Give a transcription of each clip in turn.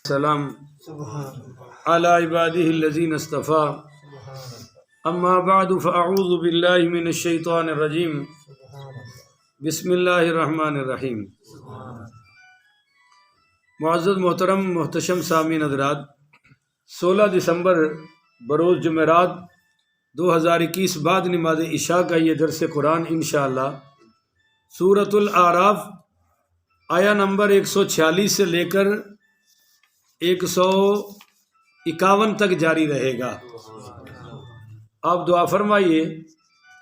السلام على عباده الذين اصطفى اما بعد فاعوذ بالله من الشیطان الرجیم بسم اللہ الرحمن الرحیم۔ معزز محترم محتشم سامعین حضرات، 16 دسمبر بروز جمعرات 2021 بعد نماز عشاء کا یہ درس قرآن انشاءاللہ سورۃ الاعراف آیا نمبر 146 سے لے کر 151 تک جاری رہے گا۔ آپ دعا فرمائیے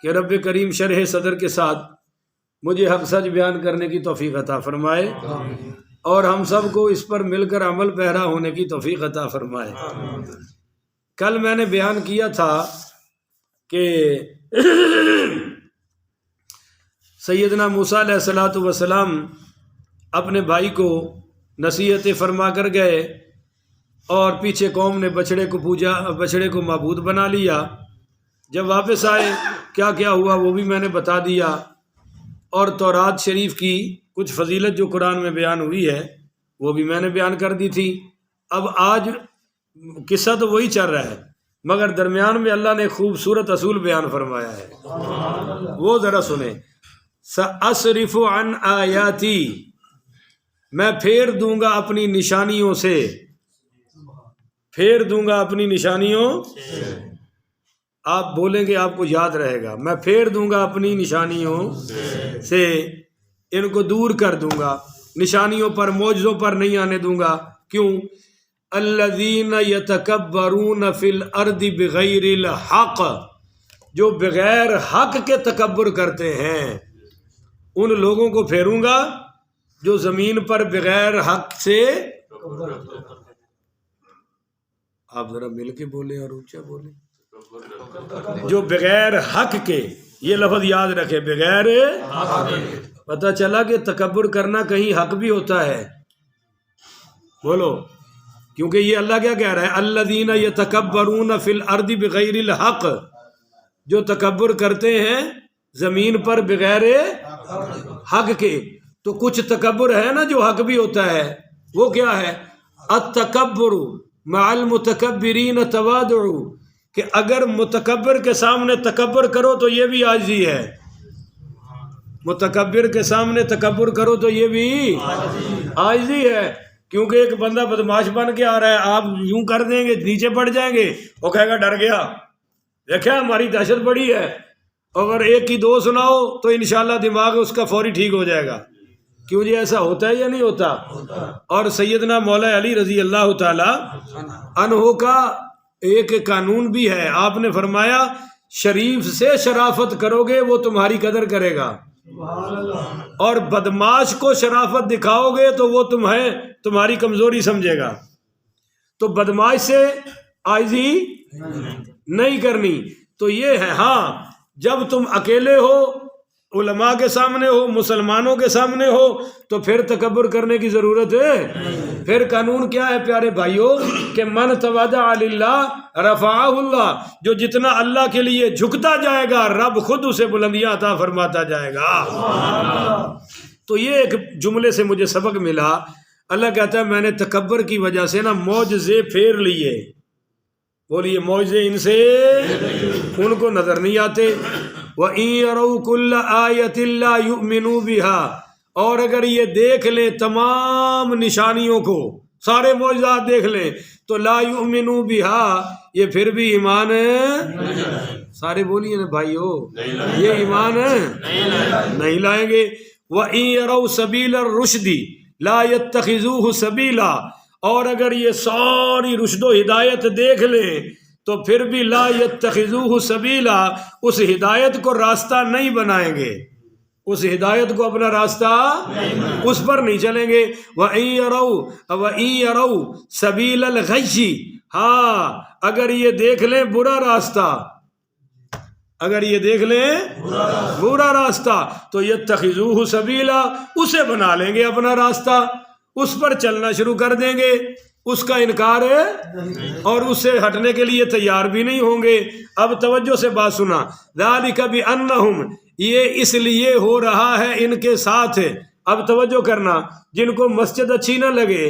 کہ رب کریم شرح صدر کے ساتھ مجھے حق سچ بیان کرنے کی توفیق عطا فرمائے اور ہم سب کو اس پر مل کر عمل پیرا ہونے کی توفیق عطا فرمائے۔ کل میں نے بیان کیا تھا کہ سیدنا موسیٰ علیہ الصلوۃ والسلام اپنے بھائی کو نصیحت فرما کر گئے اور پیچھے قوم نے بچڑے کو پوجا، بچڑے کو معبود بنا لیا۔ جب واپس آئے کیا کیا ہوا وہ بھی میں نے بتا دیا، اور تورات شریف کی کچھ فضیلت جو قرآن میں بیان ہوئی ہے وہ بھی میں نے بیان کر دی تھی۔ اب آج قصہ تو وہی چل رہا ہے، مگر درمیان میں اللہ نے خوبصورت اصول بیان فرمایا ہے، وہ ذرا سنیں۔ سأصرف عن آیاتی، میں پھیر دوں گا اپنی نشانیوں سے، پھیر دوں گا اپنی نشانیوں آپ بولیں گے آپ کو یاد رہے گا، میں پھیر دوں گا اپنی نشانیوں سے، ان کو دور کر دوں گا، نشانیوں پر معجزوں پر نہیں آنے دوں گا۔ کیوں؟ الذین یتکبرون فی الارض بغیر الحق، جو بغیر حق کے تکبر کرتے ہیں ان لوگوں کو پھیروں گا جو زمین پر بغیر حق سے، آپ ذرا مل کے بولیں اور اونچا بولیں، جو بغیر حق کے، یہ لفظ یاد رکھے، بغیر حق۔ پتہ چلا کہ تکبر کرنا کہیں حق بھی ہوتا ہے، بولو، کیونکہ یہ اللہ کیا کہہ رہا ہے، الذین یتکبرون فی الارض بغیر الحق، جو تکبر کرتے ہیں زمین پر بغیر حق کے۔ تو کچھ تکبر ہے نا جو حق بھی ہوتا ہے، وہ کیا ہے؟ التکبر مع المتکبرین تواضع، کہ اگر متکبر کے سامنے تکبر کرو تو یہ بھی عاجزی ہے، متکبر کے سامنے تکبر کرو تو یہ بھی عاجزی ہے۔ کیونکہ ایک بندہ بدماش بن کے آ رہا ہے، آپ یوں کر دیں گے نیچے پڑ جائیں گے، وہ کہے گا ڈر گیا، دیکھیں ہماری دہشت بڑی ہے۔ اگر ایک کی دو سناؤ تو انشاءاللہ دماغ اس کا فوری ٹھیک ہو جائے گا۔ کیوں جی ایسا ہوتا ہے یا نہیں ہوتا؟ اور سیدنا مولا علی رضی اللہ تعالی عنہ کا ایک قانون بھی ہے، آپ نے فرمایا شریف سے شرافت کرو گے وہ تمہاری قدر کرے گا، اور بدماش کو شرافت دکھاؤ گے تو وہ تمہاری کمزوری سمجھے گا۔ تو بدماش سے عاجزی نہیں کرنی۔ تو یہ ہے، ہاں جب تم اکیلے ہو، علماء کے سامنے ہو، مسلمانوں کے سامنے ہو، تو پھر تکبر کرنے کی ضرورت ہے۔ پھر قانون کیا ہے پیارے بھائیوں، کہ من تواضع للہ رفعہ اللہ، جو جتنا اللہ کے لیے جھکتا جائے گا رب خود اسے بلندیاں عطا فرماتا جائے گا۔ تو یہ ایک جملے سے مجھے سبق ملا، اللہ کہتا ہے میں نے تکبر کی وجہ سے نا معجزے پھیر لیے۔ بولیے معجزے ان سے ان کو نظر نہیں آتے۔ وَإِن يَرَوْا كُلَّ آيَةٍ لَا يُؤْمِنُوا بِهَا، اور اگر یہ دیکھ لیں تمام نشانیوں کو، سارے معجزات دیکھ لیں تو لا يؤمنوا بها، یہ پھر بھی ایمان سارے بولیے نا بھائیو، یہ ایمان نہیں لائیں گے۔ وَإِن يَرَوْا سَبِيلَ الرُّشْدِ لَا يَتَّخِذُوهُ سَبِيلًا، اور اگر یہ ساری رشد و ہدایت دیکھ لیں تو پھر بھی لا یتخذوہ سبیلا، اس ہدایت کو راستہ نہیں بنائیں گے، اس ہدایت کو اپنا راستہ اس پر نہیں چلیں گے۔ وَإِن يَرَوْا سَبِيلَ الْغَيِّ، ہاں اگر یہ دیکھ لیں برا راستہ، اگر یہ دیکھ لیں برا راستہ تو یتخذوہ سبیلا، اسے بنا لیں گے اپنا راستہ، اس پر چلنا شروع کر دیں گے، اس کا انکار ہے اور اس سے ہٹنے کے لیے تیار بھی نہیں ہوں گے۔ اب توجہ سے بات سنا، ذالک بانہم، یہ اس لیے ہو رہا ہے ان کے ساتھ، اب توجہ کرنا، جن کو مسجد اچھی نہ لگے،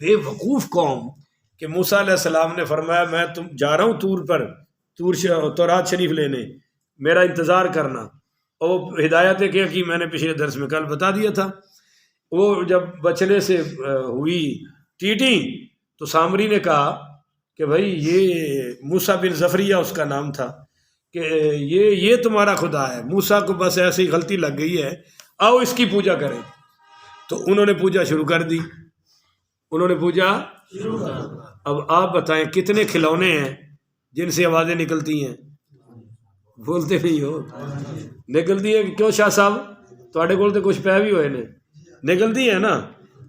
بے وقوف قوم کہ موسیٰ علیہ السلام نے فرمایا میں جا رہا ہوں طور پر، تورات شریف لینے، میرا انتظار کرنا. اور ہدایتیں کیا کی میں نے پچھلے درس میں کل بتا دیا تھا. وہ جب بچنے سے ہوئی ٹیٹی تو سامری نے کہا کہ بھائی یہ موسیٰ بن زفریہ اس کا نام تھا کہ یہ تمہارا خدا ہے، موسیٰ کو بس ایسی غلطی لگ گئی ہے، آؤ اس کی پوجا کریں. تو انہوں نے پوجا شروع کر دی. اب آپ بتائیں کتنے کھلونے ہیں جن سے آوازیں نکلتی ہیں؟ بولتے نہیں ہو. نکلتی ہے کیوں شاہ صاحب؟ تھوڑے کول تو کچھ پہ بھی ہوئے نے، نکلتی ہے نا.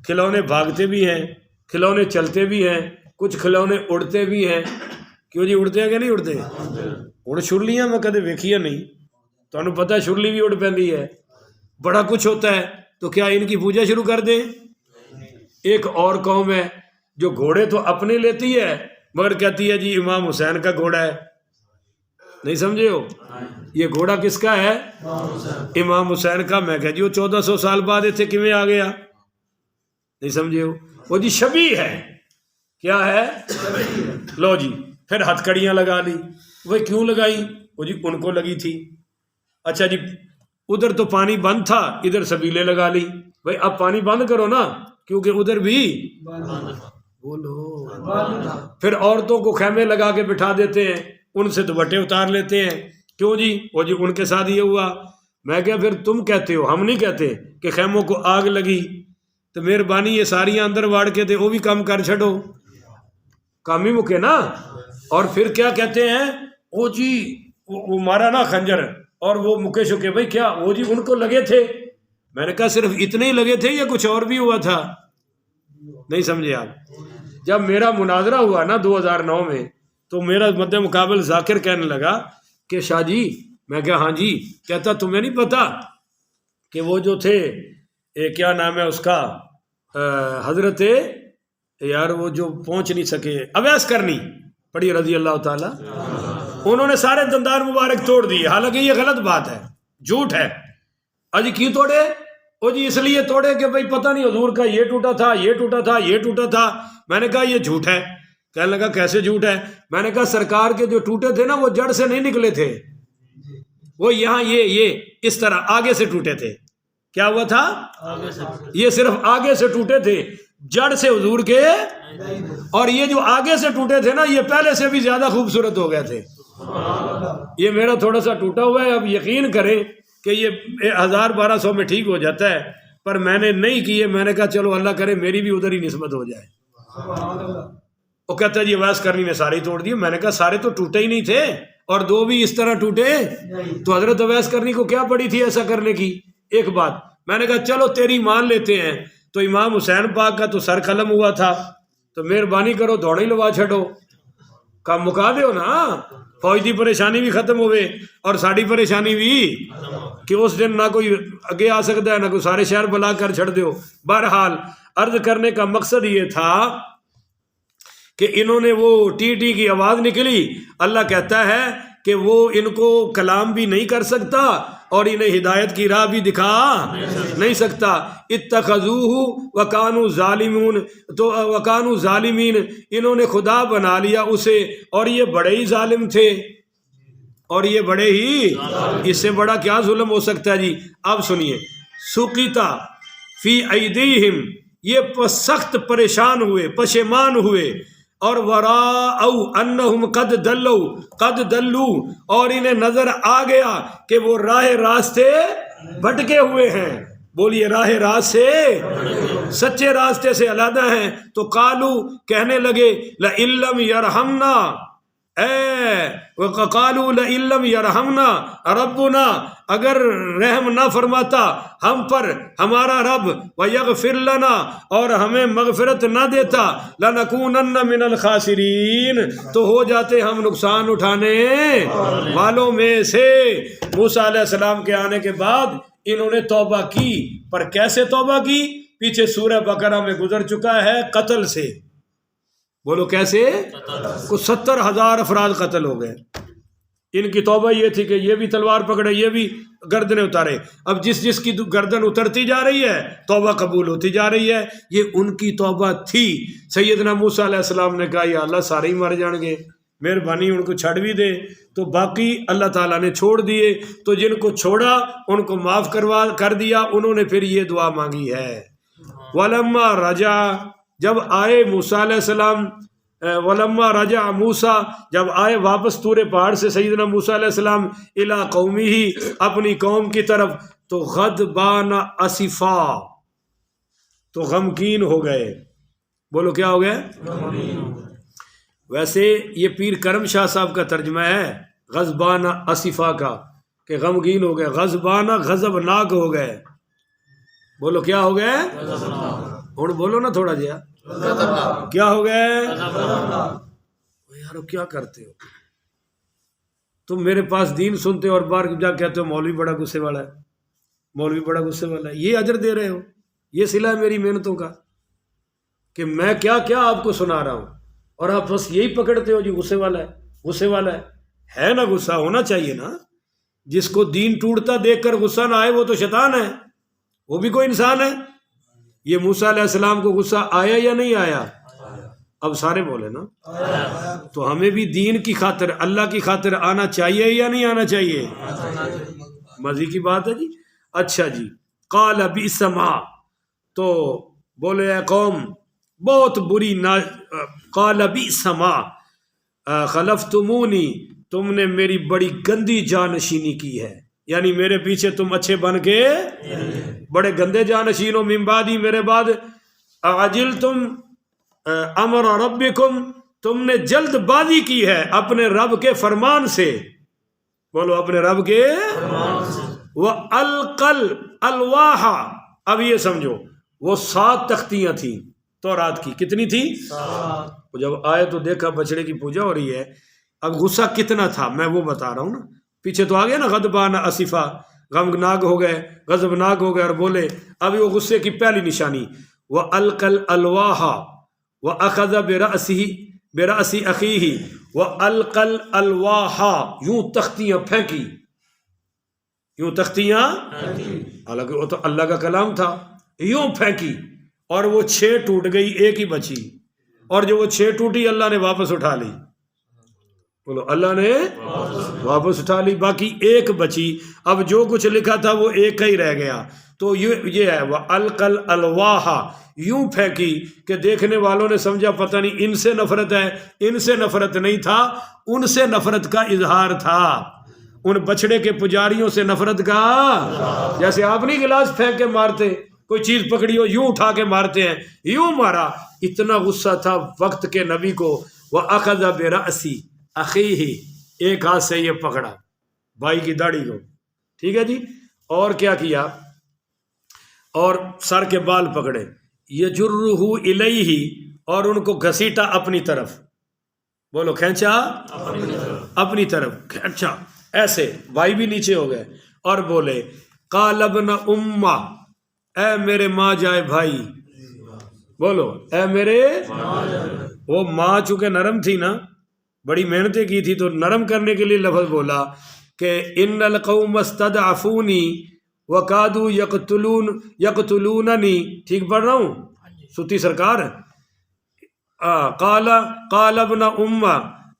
کھلونے بھاگتے بھی ہیں، کھلونے چلتے بھی ہیں، کچھ کھلونے اڑتے بھی ہیں. کیوں جی اڑتے ہیں کہ نہیں اڑتے؟ اڑ شرلیاں میں کدے ویکھیا نہیں، تمہیں پتہ شرلی بھی اڑ پیندی ہے، بڑا کچھ ہوتا ہے. تو کیا ان کی پوجا شروع کر دیں؟ ایک اور قوم ہے جو گھوڑے تو اپنے لیتی ہے مگر کہتی ہے جی امام حسین کا گھوڑا ہے. نہیں سمجھے ہو؟ یہ گھوڑا کس کا ہے؟ امام حسین کا. میں کہہ جی وہ 1400 سال بعد اتنے کیویں آ گیا؟ نہیں سمجھے ہو؟ وہ جی شبیہ ہے. کیا ہے؟ لو جی پھر ہتھ کڑیاں لگا لی. وہ کیوں لگائی؟ وہ جی ان کو لگی تھی. اچھا جی ادھر تو پانی بند تھا، ادھر سبیلے لگا لی. بھائی اب پانی بند کرو نا کیونکہ ادھر بھی بولو. پھر عورتوں کو خیمے لگا کے بٹھا دیتے ہیں، ان سے دوپٹے اتار لیتے ہیں. کیوں جی؟ وہ جی ان کے ساتھ یہ ہوا. میں کہا پھر تم کہتے ہو، ہم نہیں کہتے کہ خیموں کو آگ لگی تو مہربانی یہ ساریاں اندر واڑ کے دے وہ بھی کام کر چھڑو، کام ہی مکے نا. اور پھر کیا کہتے ہیں؟ وہ جی وہ مارا نا خنجر اور وہ مکے شکے. بھائی کیا وہ جی ان کو لگے تھے؟ میں نے کہا صرف اتنے ہی لگے تھے یا کچھ اور بھی ہوا تھا؟ نہیں سمجھے آپ. جب میرا مناظرہ ہوا نا 2009 میں تو میرا مد مقابل ذاکر کہنے لگا کہ شاہ جی، میں کہا ہاں جی. کہتا تمہیں نہیں پتا کہ وہ جو تھے کیا نام ہے اس کا، حضرت یار وہ جو پہنچ نہیں سکے اویس کرنی پڑھی رضی اللہ تعالیٰ، انہوں نے سارے دندان مبارک توڑ دیے. حالانکہ یہ غلط بات ہے، جھوٹ ہے. اجی کیوں توڑے؟ وہ جی اس لیے توڑے کہ بھائی پتہ نہیں حضور کا یہ ٹوٹا تھا، یہ ٹوٹا تھا، یہ ٹوٹا تھا. میں نے کہا یہ جھوٹ ہے. کہنے لگا کیسے جھوٹ ہے؟ میں نے کہا سرکار کے جو ٹوٹے تھے نا وہ جڑ سے نہیں نکلے تھے، وہ یہاں یہ اس طرح آگے سے ٹوٹے تھے. کیا ہوا تھا؟ یہ صرف آگے سے ٹوٹے تھے، جڑ سے حضور کے. اور یہ جو آگے سے ٹوٹے تھے نا یہ پہلے سے بھی زیادہ خوبصورت ہو گئے تھے. یہ میرا تھوڑا سا ٹوٹا ہوا ہے، اب یقین کریں کہ یہ 1200 میں ٹھیک ہو جاتا ہے، پر میں نے نہیں کیے. میں نے کہا چلو اللہ کرے میری بھی ادھر ہی نسبت ہو جائے. وہ کہتا ہے جی اویس کرنی نے سارے توڑ دیے. میں نے کہا سارے تو ٹوٹے ہی نہیں تھے اور 2 بھی اس طرح ٹوٹے تو حضرت اویس کرنی کو کیا پڑی تھی ایسا کرنے کی؟ ایک بات میں نے کہا چلو تیری مان لیتے ہیں. تو امام حسین پاک کا تو سر قلم ہوا تھا تو مہربانی کرو دوڑے لوا چھڑو، کام مکا دیو نا. فوج کی پریشانی بھی ختم ہوئے اور ساری پریشانی بھی کہ اس دن نہ کوئی اگے آ سکتا ہے نہ کوئی سارے شہر بلا کر چھڑ دیو. بہرحال عرض کرنے کا مقصد یہ تھا کہ انہوں نے وہ ٹی ٹی کی آواز نکلی. اللہ کہتا ہے کہ وہ ان کو کلام بھی نہیں کر سکتا اور انہیں ہدایت کی راہ بھی دکھا نہیں سکتا. اتخذوہ وکانوا ظالمون، تو وکانوا ظالمین، انہوں نے خدا بنا لیا اسے اور یہ بڑے ہی ظالم تھے. اور یہ بڑے ہی، اس سے بڑا کیا ظلم ہو سکتا ہے جی. اب سنیے، سقیتا فی ایدیہم، یہ سخت پریشان ہوئے، پشیمان ہوئے. اور وراءو انہم قد دلو، اور انہیں نظر آ گیا کہ وہ راہ راستے بھٹکے ہوئے ہیں. بولیے راہ راست سے، سچے راستے سے علیحدہ ہیں. تو قالو، کہنے لگے لئن لم یرحمنا، قالوا لئن لم یرحمنا ربنا، اگر رحم نہ فرماتا ہم پر ہمارا رب، ویغفر لنا، اور ہمیں مغفرت نہ دیتا، لنکونن من الخاسرین، تو ہو جاتے ہم نقصان اٹھانے والوں میں سے. موسیٰ علیہ السلام کے آنے کے بعد انہوں نے توبہ کی، پر کیسے توبہ کی؟ پیچھے سورہ بقرہ میں گزر چکا ہے، قتل سے. بولو کیسے؟ کو 70,000 افراد قتل ہو گئے. ان کی توبہ یہ تھی کہ یہ بھی تلوار پکڑے، یہ بھی گردنیں اتارے. اب جس کی گردن اترتی جا رہی ہے توبہ قبول ہوتی جا رہی ہے. یہ ان کی توبہ تھی. سیدنا موسیٰ علیہ السلام نے کہا یا اللہ سارے ہی مر جان گے، مہربانی ان کو چھڑ بھی دے. تو باقی اللہ تعالیٰ نے چھوڑ دیے. تو جن کو چھوڑا ان کو معاف کر دیا. انہوں نے پھر یہ دعا مانگی ہے وَلَمَّا رَجَعَ، جب آئے موسیٰ علیہ السلام، وَلَمَّا رَجَعَ موسیٰ، جب آئے واپس طور پہاڑ سے سیدنا موسیٰ علیہ السلام اِلیٰ قَوْمِهِ، اپنی قوم کی طرف، تو غضبان اسفا، تو غمگین ہو گئے. بولو کیا ہو گئے؟ ویسے یہ پیر کرم شاہ صاحب کا ترجمہ ہے غضبان اسفا کا، کہ غمگین ہو گئے. غضبانہ غضبناک ہو گئے. بولو کیا ہو گئے؟ اور بولو نا تھوڑا جیا، کیا ہو گئے؟ یارو کیا کرتے ہو تم؟ میرے پاس دین سنتے ہو اور بار جا کہتے ہو مولوی بڑا غصے والا ہے، مولوی بڑا غصے والا ہے. یہ اجر دے رہے ہو، یہ صلہ ہے میری محنتوں کا کہ میں کیا کیا آپ کو سنا رہا ہوں، اور آپ بس یہی پکڑتے ہو جی غصے والا ہے، غصے والا ہے نا. غصہ ہونا چاہیے نا. جس کو دین ٹوٹتا دیکھ کر غصہ نہ آئے وہ تو شیطان ہے، وہ بھی کوئی انسان ہے. یہ موسیٰ علیہ السلام کو غصہ آیا یا نہیں آیا؟ اب سارے بولے نا. تو ہمیں بھی دین کی خاطر، اللہ کی خاطر آنا چاہیے یا نہیں آنا چاہیے؟ مزے کی بات ہے جی. اچھا جی، قال بئس ما، تو بولے اے قوم بہت بری قال بئس ما خلفتمونی، تم نے میری بڑی گندی جانشینی کی ہے. یعنی میرے پیچھے تم اچھے بن کے بڑے گندے جانشین ہو. من بعدی، میرے بعد. عجلتم امر ربکم، تم نے جلد بازی کی ہے اپنے رب کے فرمان سے. بولو اپنے رب کے. وَأَلْقَلْ الْوَاحَ، اب یہ سمجھو وہ 7 تختیاں تھیں تورات کی. کتنی تھی؟ 7. جب آئے تو دیکھا بچڑے کی پوجا ہو رہی ہے. اب غصہ کتنا تھا میں وہ بتا رہا ہوں نا. پیچھے تو آ گیا نا غضبان اسفا، غمناک ہو گئے، غضبناک ہو گئے. اور بولے ابھی وہ غصے کی پہلی نشانی وَأَلْقَ الْأَلْوَاحَ وَأَخَذَ بِرَأْسِ أَخِيهِ وَأَلْقَ الْأَلْوَاحَ، یوں تختیاں پھینکی، یوں تختیاں، حالانکہ وہ تو اللہ کا کلام تھا، یوں پھینکی اور وہ 6 ٹوٹ گئی، ایک ہی بچی. اور جو وہ 6 ٹوٹی اللہ نے واپس اٹھا لی. بولو اللہ نے واپس اٹھا لی، باقی ایک بچی. اب جو کچھ لکھا تھا وہ ایک ہی رہ گیا. تو یہ ہے وَأَلْقَ الْأَلْوَاحَ، یوں پھینکی کہ دیکھنے والوں نے سمجھا پتہ نہیں ان سے نفرت ہے. ان سے نفرت نہیں تھا، ان سے نفرت کا اظہار تھا. ان بچڑے کے پجاریوں سے نفرت کا، جیسے آپ نہیں گلاس پھینک کے مارتے، کوئی چیز پکڑی ہو یوں اٹھا کے مارتے ہیں، یوں مارا. اتنا غصہ تھا وقت کے نبی کو. وَأَخَذَ بِرَأْسِ أَخِيهِ، ایک ہاتھ سے یہ پکڑا بھائی کی داڑھی کو، ٹھیک ہے جی. اور کیا کیا؟ اور سر کے بال پکڑے. يَجُرُّهُ إِلَيْهِ، اور ان کو گھسیٹا اپنی طرف. بولو کھینچا اپنی طرف، کھینچا ایسے. بھائی بھی نیچے ہو گئے. اور بولے قَالَ ابْنَ أُمَّ، اے میرے ماں جائے بھائی. بولو اے میرے. وہ ماں چونکہ نرم تھی نا، بڑی محنتیں کی تھی، تو نرم کرنے کے لیے لفظ بولا کہ ان القوم استضعفونی وکادوا یقتلوننی. ٹھیک پڑھ رہا ہوں ستی سرکار؟ قال ابن ام،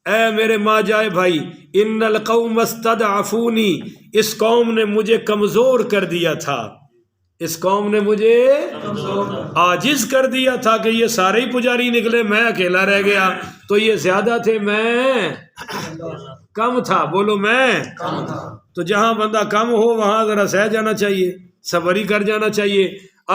اے میرے ماں جائے بھائی، ان القوم استضعفونی، اس قوم نے مجھے کمزور کر دیا تھا، اس قوم نے مجھے عاجز کر دیا تھا کہ یہ سارے ہی پجاری نکلے، میں اکیلا رہ گیا. تو یہ زیادہ تھے، میں کم تھا. بولو میں کم تھا. تو جہاں بندہ کم ہو وہاں ذرا سہ جانا چاہیے، صبر ہی کر جانا چاہیے.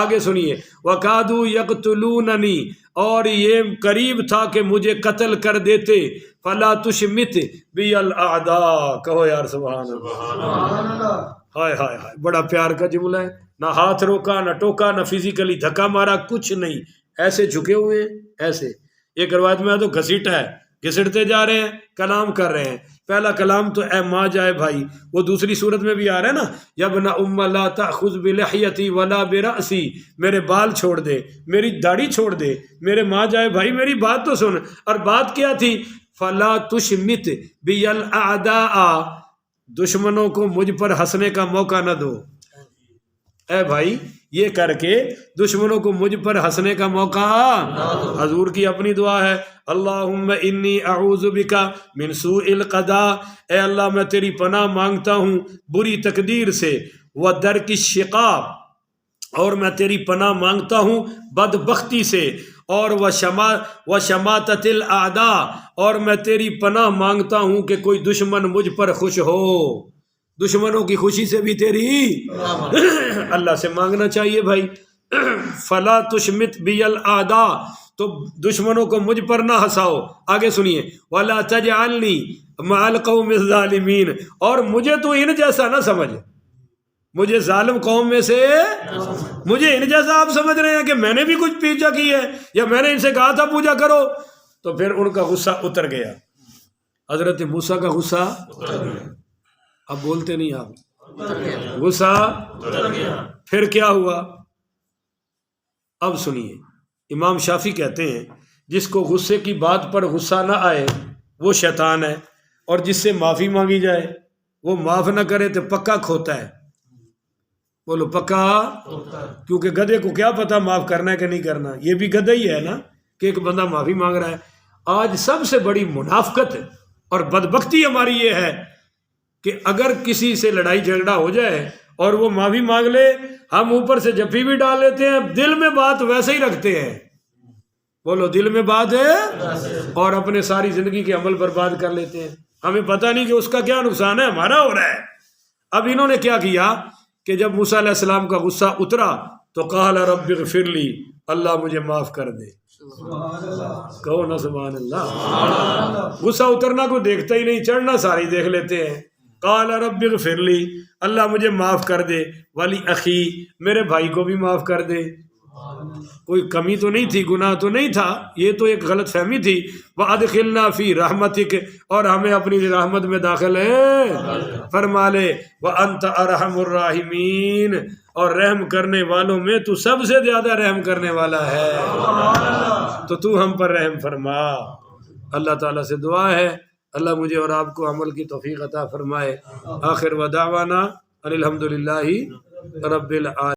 آگے سنیے وَقَادُوا يَقْتُلُونَنِي، اور یہ قریب تھا کہ مجھے قتل کر دیتے. فَلَا تُشْمِتْ بِيَ الْأَعْدَاءَ، کہو یار سبحان اللہ. ہائے ہائے ہائے، بڑا پیار کا جملہ ہے. نہ ہاتھ روکا، نہ ٹوکا، نہ فزیکلی دھکا مارا، کچھ نہیں. ایسے جھکے ہوئے ہیں، ایسے. ایک روایت میں تو گھسیٹا ہے، گھسٹتے جا رہے ہیں، کلام کر رہے ہیں. پہلا کلام تو اے ماں جائے بھائی، وہ دوسری صورت میں بھی آ رہا ہے نا، یبن ام لا تأخذ بلحیتی ولا برأسی، میرے بال چھوڑ دے، میری داڑھی چھوڑ دے، میرے ماں جائے بھائی میری بات تو سن۔ اور بات کیا تھی؟ فلا تشمت بی الاعداء، دشمنوں کو مجھ پر ہنسنے کا موقع نہ دو۔ اے بھائی یہ کر کے دشمنوں کو مجھ پر ہنسنے کا موقع، حضور کی اپنی دعا ہے، اللہم انی اعوذ بک من سوء القضاء، اے اللہ میں تیری پناہ مانگتا ہوں بری تقدیر سے، ودرک الشقاء، اور میں تیری پناہ مانگتا ہوں بدبختی سے، اور وشماتت الاعداء، اور میں تیری پناہ مانگتا ہوں کہ کوئی دشمن مجھ پر خوش ہو۔ دشمنوں کی خوشی سے بھی تیری اللہ سے مانگنا چاہیے بھائی۔ فلا تشمت بی الاعداء، تو دشمنوں کو مجھ پر نہ ہنساؤ۔ آگے سنیے، ولا تجعلنی مع القوم الظالمین، اور مجھے تو ان جیسا نہ سمجھ، مجھے ظالم قوم میں سے، مجھے ان جیسا آپ سمجھ رہے ہیں کہ میں نے بھی کچھ پوجا کی ہے یا میں نے ان سے کہا تھا پوجا کرو؟ تو پھر ان کا غصہ اتر گیا، حضرت موسیٰ کا غصہ اب بولتے نہیں آپ، غصہ پھر کیا ہوا؟ اب سنیے، امام شافعی کہتے ہیں جس کو غصے کی بات پر غصہ نہ آئے وہ شیطان ہے، اور جس سے معافی مانگی جائے وہ معاف نہ کرے تو پکا کھوتا ہے۔ بولو پکا، کیونکہ گدھے کو کیا پتا معاف کرنا ہے کہ نہیں کرنا، یہ بھی گدھا ہی ہے نا کہ ایک بندہ معافی مانگ رہا ہے۔ آج سب سے بڑی منافقت اور بدبختی ہماری یہ ہے کہ اگر کسی سے لڑائی جھگڑا ہو جائے اور وہ معافی مانگ لے، ہم اوپر سے جفی بھی ڈال لیتے ہیں، دل میں بات ویسے ہی رکھتے ہیں۔ بولو دل میں بات ہے، اور اپنے ساری زندگی کے عمل برباد کر لیتے ہیں، ہمیں پتہ نہیں کہ اس کا کیا نقصان ہے، ہمارا ہو رہا ہے۔ اب انہوں نے کیا کیا کہ جب موسیٰ علیہ السلام کا غصہ اترا تو قال رب اغفر لی، اللہ مجھے معاف کر دے۔ کہو نا سبحان اللہ۔ غصہ اترنا کو دیکھتا ہی نہیں، چڑھنا ساری دیکھ لیتے ہیں۔ قال رب اغفر لی، اللہ مجھے معاف کر دے، ولی اخی، میرے بھائی کو بھی معاف کر دے۔ کوئی کمی تو نہیں تھی، گناہ تو نہیں تھا، یہ تو ایک غلط فہمی تھی۔ وَأَدْخِلْنَا فِي رَحْمَتِكَ، اور ہمیں اپنی رحمت میں داخل فرما لے۔ وَأَنْتَ أَرْحَمُ الرَّاحِمِينَ، اور رحم کرنے والوں میں تو سب سے زیادہ رحم کرنے والا ہے، تو ہم پر رحم فرما۔ اللہ تعالیٰ سے دعا ہے اللہ مجھے اور آپ کو عمل کی توفیق عطا فرمائے۔ آخر ودعوانا ان الحمدللہ رب العالمین۔